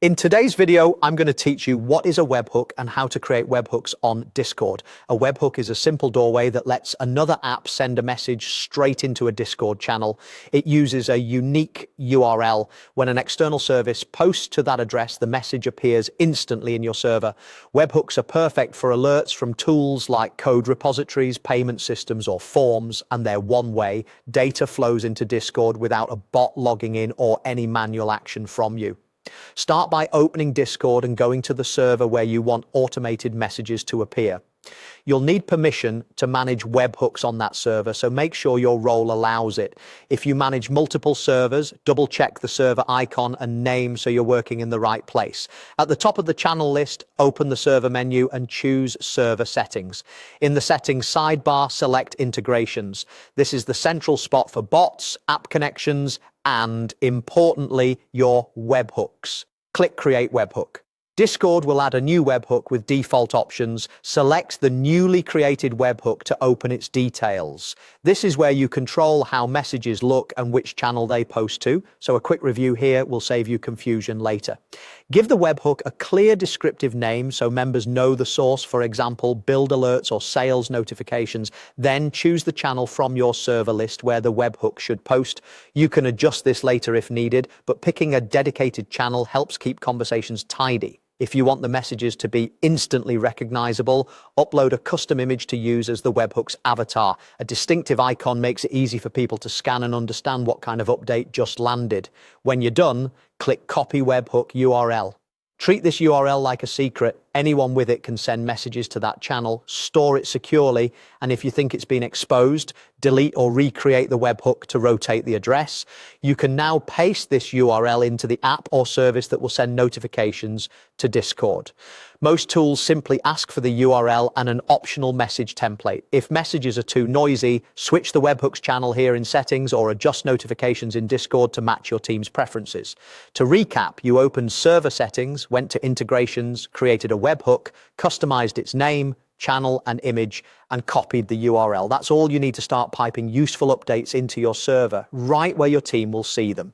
In today's video, I'm going to teach you what is a webhook and how to create webhooks on Discord. A webhook is a simple doorway that lets another app send a message straight into a Discord channel. It uses a unique URL. When an external service posts to that address, the message appears instantly in your server. Webhooks are perfect for alerts from tools like code repositories, payment systems, or forms, and they're one way. Data flows into Discord without a bot logging in or any manual action from you. Start by opening Discord and going to the server where you want automated messages to appear. You'll need permission to manage webhooks on that server, so make sure your role allows it. If you manage multiple servers, double check the server icon and name so you're working in the right place. At the top of the channel list, open the server menu and choose Server Settings. In the Settings sidebar, select Integrations. This is the central spot for bots, app connections, and, importantly, your webhooks. Click Create Webhook. Discord will add a new webhook with default options. Select the newly created webhook to open its details. This is where you control how messages look and which channel they post to, so a quick review here will save you confusion later. Give the webhook a clear descriptive name so members know the source, for example, build alerts or sales notifications. Then choose the channel from your server list where the webhook should post. You can adjust this later if needed, but picking a dedicated channel helps keep conversations tidy. If you want the messages to be instantly recognizable, upload a custom image to use as the webhook's avatar. A distinctive icon makes it easy for people to scan and understand what kind of update just landed. When you're done, click Copy Webhook URL. Treat this URL like a secret. Anyone with it can send messages to that channel. Store it securely, and if you think it's been exposed, delete or recreate the webhook to rotate the address. You can now paste this URL into the app or service that will send notifications to Discord. Most tools simply ask for the URL and an optional message template. If messages are too noisy, switch the webhooks channel here in Settings or adjust notifications in Discord to match your team's preferences. To recap, you opened Server Settings, went to Integrations, created a webhook, customized its name, channel and image, and copied the URL. That's all you need to start piping useful updates into your server, right where your team will see them.